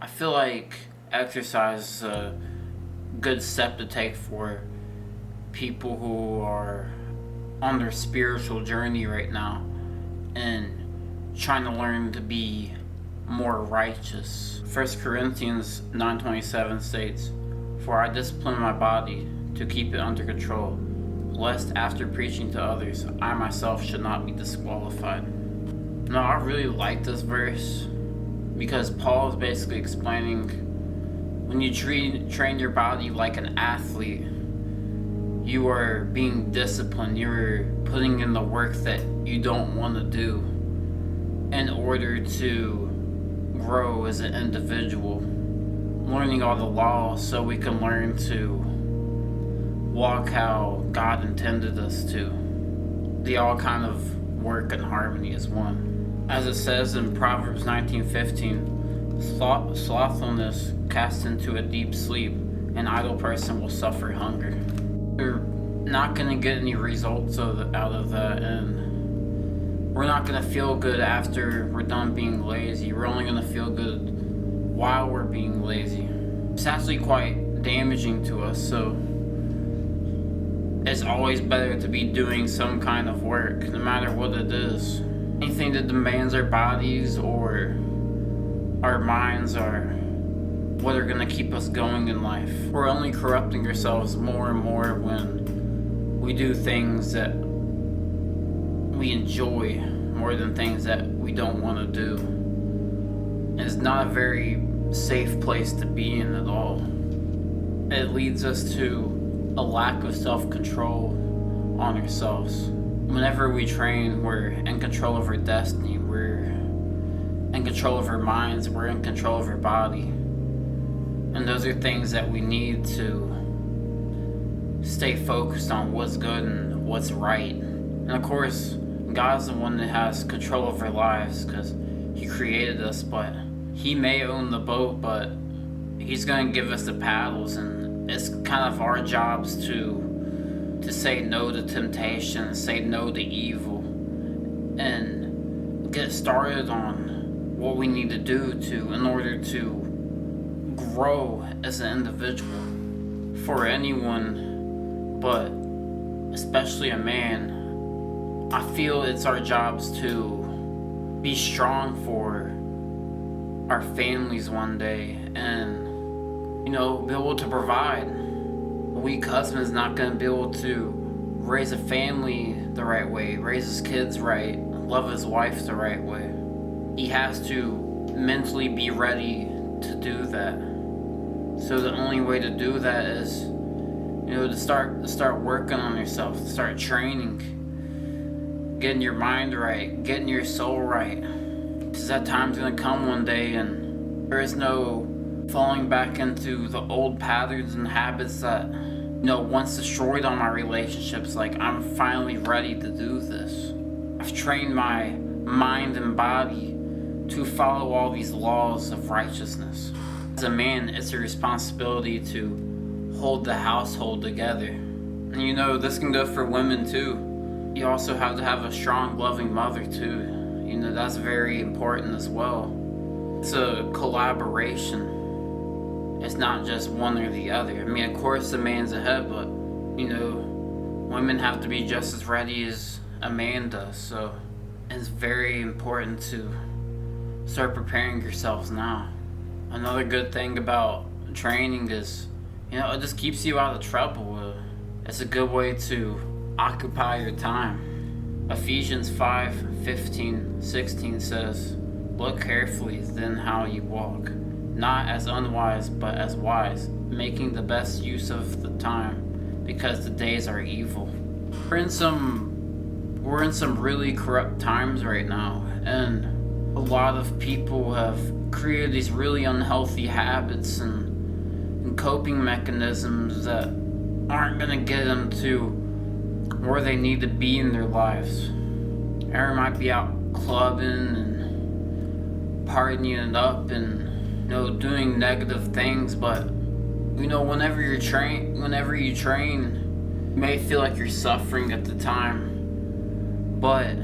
I feel like exercise is a good step to take for people who are on their spiritual journey right now and trying to learn to be more righteous. 1 Corinthians 9:27 states, "For I discipline my body to keep it under control, lest after preaching to others, I myself should not be disqualified." Now, I really like this verse because Paul is basically explaining when you train your body like an athlete, you are being disciplined, you're putting in the work that you don't want to do in order to grow as an individual, learning all the laws so we can learn to walk how God intended us to. They all kind of work in harmony as one. As it says in Proverbs 19:15, slothfulness casts into a deep sleep, an idle person will suffer hunger. We're not going to get any results out of that, and we're not going to feel good after we're done being lazy. We're only going to feel good while we're being lazy. It's actually quite damaging to us, so it's always better to be doing some kind of work, no matter what it is. Anything that demands our bodies or our minds are what are going to keep us going in life. We're only corrupting ourselves more and more when we do things that we enjoy more than things that we don't want to do. And it's not a very safe place to be in at all. It leads us to a lack of self-control on ourselves. Whenever we train, we're in control of our destiny, we're in control of our minds, we're in control of our body. And those are things that we need to stay focused on what's good and what's right. And of course, God's the one that has control of our lives because He created us, but He may own the boat, but He's going to give us the paddles, and it's kind of our jobs to say no to temptation, say no to evil, and get started on what we need to do in order to grow as an individual. For anyone, but especially a man, I feel it's our jobs to be strong for our families one day and, be able to provide. A weak husband's not going to be able to raise a family the right way, raise his kids right, love his wife the right way. He has to mentally be ready to do that. So the only way to do that is, to start working on yourself, to start training, getting your mind right, getting your soul right. Because that time's going to come one day and there is no falling back into the old patterns and habits that, once destroyed all my relationships. Like, I'm finally ready to do this. I've trained my mind and body to follow all these laws of righteousness. As a man, it's a responsibility to hold the household together. And this can go for women too. You also have to have a strong, loving mother too. That's very important as well. It's a collaboration. It's not just one or the other. Of course the man's ahead, but, women have to be just as ready as a man does. So it's very important to start preparing yourselves now. Another good thing about training is, it just keeps you out of trouble. It's a good way to occupy your time. Ephesians 5:15-16 says, "Look carefully then how you walk, not as unwise but as wise, making the best use of the time, because the days are evil." We're in some really corrupt times right now, and a lot of people have created these really unhealthy habits and coping mechanisms that aren't going to get them to where they need to be in their lives. Everyone might be out clubbing and partying it up and doing negative things, but whenever you train, you may feel like you're suffering at the time, but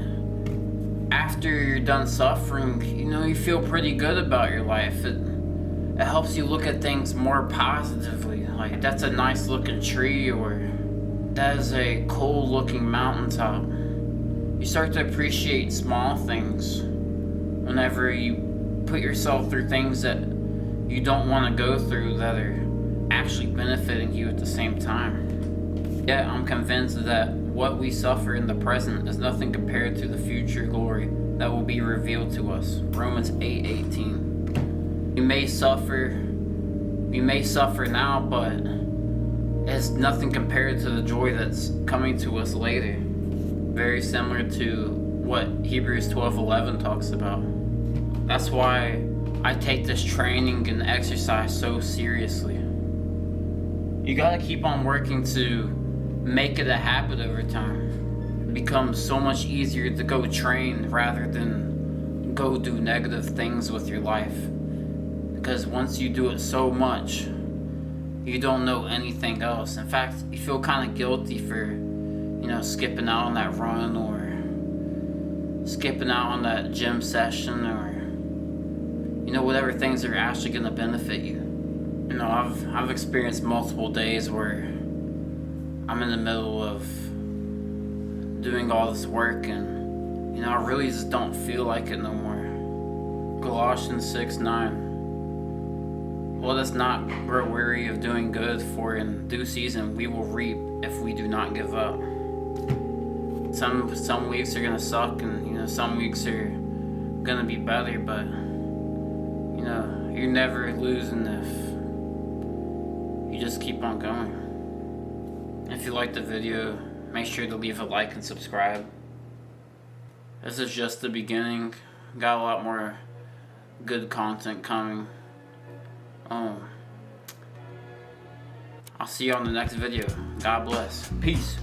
after you're done suffering, you feel pretty good about your life. It It helps you look at things more positively. Like, that's a nice looking tree, or that is a cool looking mountaintop. You start to appreciate small things whenever you put yourself through things that you don't want to go through that are actually benefiting you at the same time. Yet I'm convinced that what we suffer in the present is nothing compared to the future glory that will be revealed to us. Romans 8:18. We may suffer now, but it's nothing compared to the joy that's coming to us later. Very similar to what Hebrews 12:11 talks about. That's why I take this training and exercise so seriously. You gotta keep on working to make it a habit over time. It becomes so much easier to go train rather than go do negative things with your life. Because once you do it so much, you don't know anything else. In fact, you feel kind of guilty for, skipping out on that run, or skipping out on that gym session, or whatever things are actually going to benefit you. I've experienced multiple days where I'm in the middle of doing all this work and I really just don't feel like it no more. Colossians 6:9. Let us not grow weary of doing good, for in due season we will reap if we do not give up. Some weeks are gonna suck, and some weeks are gonna be better, but you're never losing if you just keep on going. If you liked the video, make sure to leave a like and subscribe. This is just the beginning. Got a lot more good content coming. I'll see you on the next video. God bless. Peace.